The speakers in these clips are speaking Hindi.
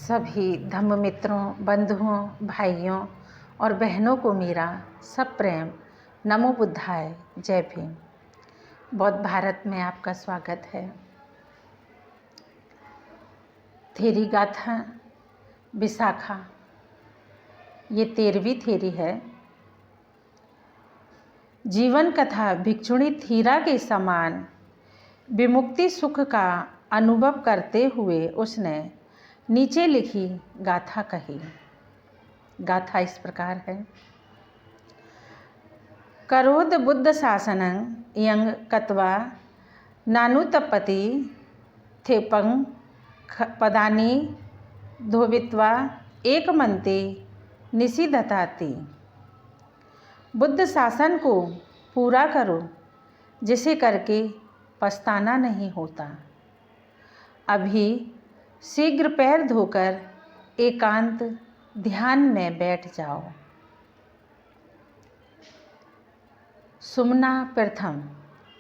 सभी धम्म मित्रों, बंधुओं, भाइयों और बहनों को मेरा सब प्रेम। नमो बुद्धाय। जय भीम। बौद्ध भारत में आपका स्वागत है। थेरी गाथा विशाखा, ये 13वीं थेरी है। जीवन कथा भिक्षुणी थीरा के समान विमुक्ति सुख का अनुभव करते हुए उसने नीचे लिखी गाथा कही। गाथा इस प्रकार है। करोद बुद्ध शासनं यंग कत्वा नानुतपति थेपंग पदानी धोवित्वा एकमंते निषिधताति। बुद्ध शासन को पूरा करो, जिसे करके पछताना नहीं होता। अभी शीघ्र पैर धोकर एकांत ध्यान में बैठ जाओ। सुमना प्रथम,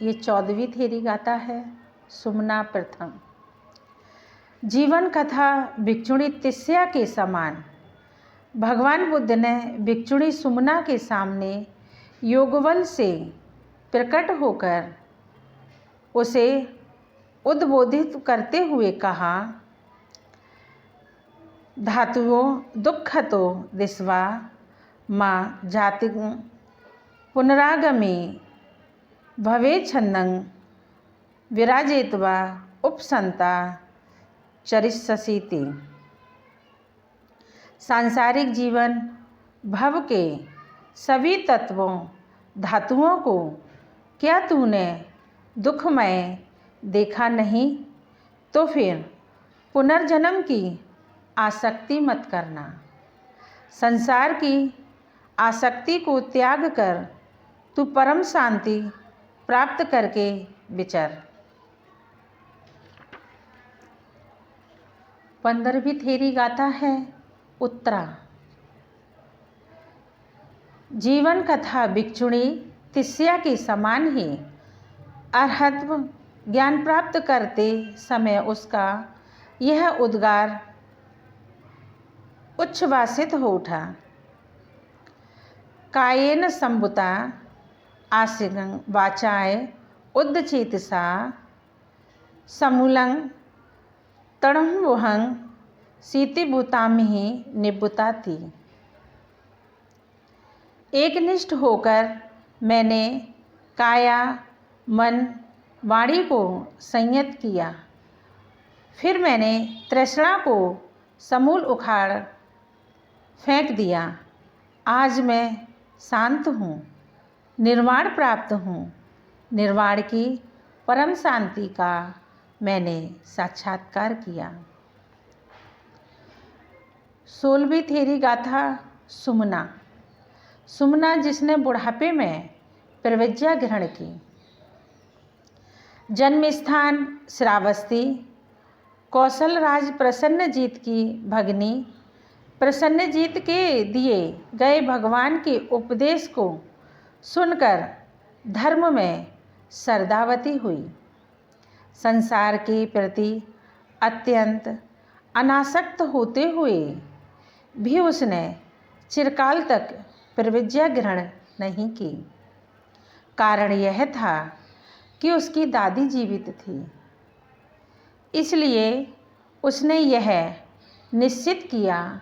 ये 14वीं थेरी गाथा है। सुमना प्रथम। जीवन कथा भिक्षुणी तिस्या के समान भगवान बुद्ध ने भिक्षुणी सुमना के सामने योगबल से प्रकट होकर उसे उद्बोधित करते हुए कहा, धातुओं दुःखतो दिस्वा माँ जाति पुनरागमे भवेच्छन्नं विराजेत्वा उपसंता चरिष्यसीति। सांसारिक जीवन भव के सभी तत्वों धातुओं को क्या तूने दुखमय देखा नहीं? तो फिर पुनर्जन्म की आसक्ति मत करना। संसार की आसक्ति को त्याग कर तू परम शांति प्राप्त करके विचर। 15वीं थेरी गाथा है उत्तरा। जीवन कथा भिक्षुणी तिस्या के समान ही अरहत्व ज्ञान प्राप्त करते समय उसका यह उद्गार उच्छ्वासित हो उठा। कायेन संभुता आसिगं वाचाय उद्दचेतसा समूलं तड़म्बुहं सीतिभूतामिहि निबुताति। एकनिष्ठ होकर मैंने काया मन वाणी को संयत किया। फिर मैंने तृष्णा को समूल उखाड़ फेंक दिया। आज मैं शांत हूँ, निर्वाण प्राप्त हूँ। निर्वाण की परम शांति का मैंने साक्षात्कार किया। 16वीं थेरी गाथा सुमना। सुमना जिसने बुढ़ापे में प्रविज्ञा ग्रहण की। जन्म स्थान श्रावस्ती, कौशल राज प्रसन्नजीत की भगनी। प्रसन्नजीत के दिए गए भगवान के उपदेश को सुनकर धर्म में श्रद्धावती हुई। संसार के प्रति अत्यंत अनासक्त होते हुए भी उसने चिरकाल तक प्रविज्ञा ग्रहण नहीं की। कारण यह था कि उसकी दादी जीवित थी। इसलिए उसने यह निश्चित किया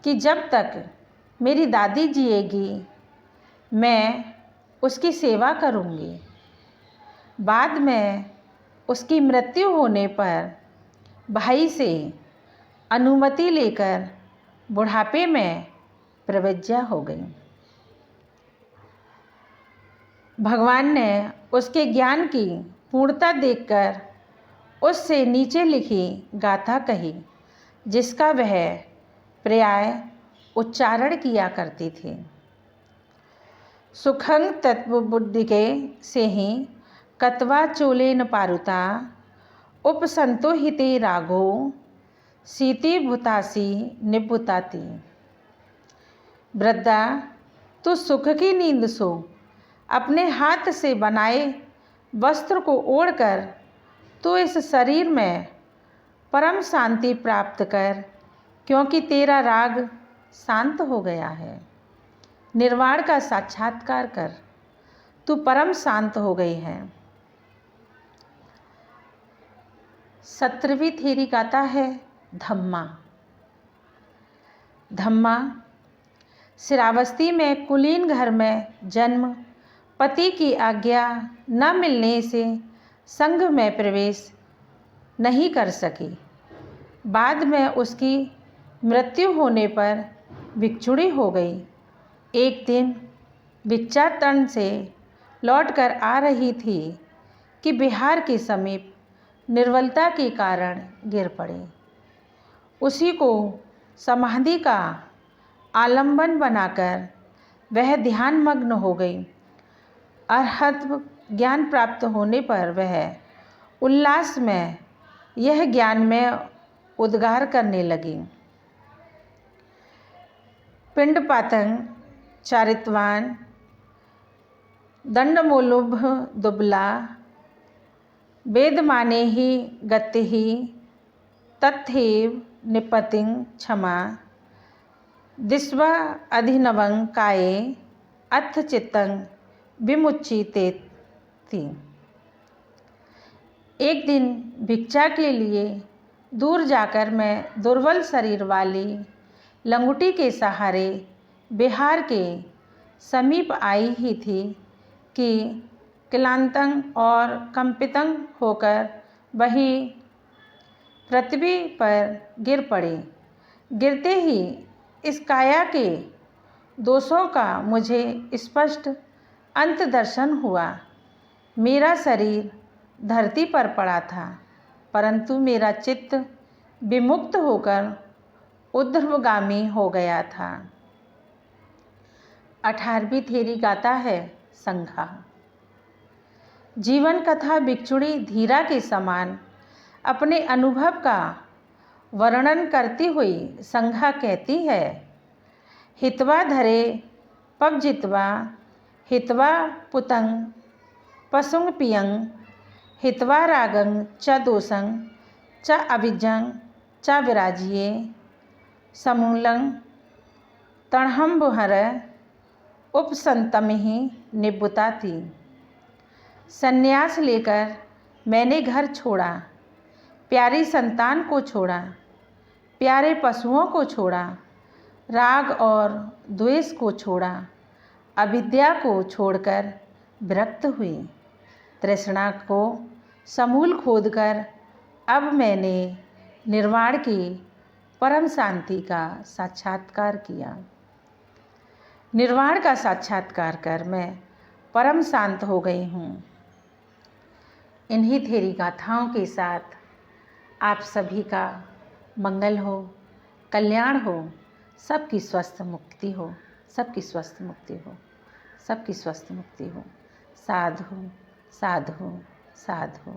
कि जब तक मेरी दादी जिएगी मैं उसकी सेवा करूँगी। बाद में उसकी मृत्यु होने पर भाई से अनुमति लेकर बुढ़ापे में प्रविज्ञा हो गई। भगवान ने उसके ज्ञान की पूर्णता देखकर उससे नीचे लिखी गाथा कही, जिसका वह पर्याय उच्चारण किया करती थी। सुखं तत्व बुद्धि के से ही कत्वा चोलेन पारुता उपसंतोहिते रागो सीति भूतासी निभुताति। वृद्धा, तू सुख की नींद सो। अपने हाथ से बनाए वस्त्र को ओढ़कर तू इस शरीर में परम शांति प्राप्त कर क्योंकि तेरा राग शांत हो गया है। निर्वाण का साक्षात्कार कर, तू परम शांत हो गई है। 17वीं थेरी गाता है धम्मा। धम्मा श्रावस्ती में कुलीन घर में जन्म, पति की आज्ञा न मिलने से संघ में प्रवेश नहीं कर सकी। बाद में उसकी मृत्यु होने पर भिक्षुणी हो गई। एक दिन भिक्षाटन से लौटकर आ रही थी कि बिहार के समीप निर्बलता के कारण गिर पड़ी। उसी को समाधि का आलंबन बनाकर वह ध्यानमग्न हो गई। अरहत ज्ञान प्राप्त होने पर वह उल्लास में यह ज्ञान में उद्गार करने लगी। पिंडपातं चारितवान दंडमूलुभ दुबला वेद माने ही गति ही तथैव निपतिं क्षमा दिस्वा अधिनवं काये अथ चित्तं विमुच्यते। एक दिन भिक्षा के लिए दूर जाकर मैं दुर्बल शरीर वाली लंगोटी के सहारे बिहार के समीप आई ही थी कि क्लांतं और कंपितं होकर वही पृथ्वी पर गिर पड़ी। गिरते ही इस काया के दोषों का मुझे स्पष्ट अंत दर्शन हुआ। मेरा शरीर धरती पर पड़ा था, परंतु मेरा चित्त विमुक्त होकर ऊर्ध्वगामी हो गया था। 18वीं थेरी गाता है संघा। जीवन कथा भिक्षुणी धीरा के समान अपने अनुभव का वर्णन करती हुई संघा कहती है, हित्वा धरे पवजित्वा हित्वा पुतं पशुं पियं हित्वा रागं च दोषं च अविजं च विराजिये समूलं तणहंबुहर उपसंतमिहि निबुताति। संन्यास लेकर मैंने घर छोड़ा, प्यारी संतान को छोड़ा, प्यारे पशुओं को छोड़ा, राग और द्वेष को छोड़ा, अविद्या को छोड़कर विरक्त हुई, तृष्णा को समूल खोदकर अब मैंने निर्वाण की परम शांति का साक्षात्कार किया। निर्वाण का साक्षात्कार कर मैं परम शांत हो गई हूँ। इन्हीं थेरी गाथाओं के साथ आप सभी का मंगल हो, कल्याण हो, सबकी स्वस्थ मुक्ति हो, सबकी स्वस्थ मुक्ति हो, सबकी स्वस्थ मुक्ति हो। साधु साधु साधु।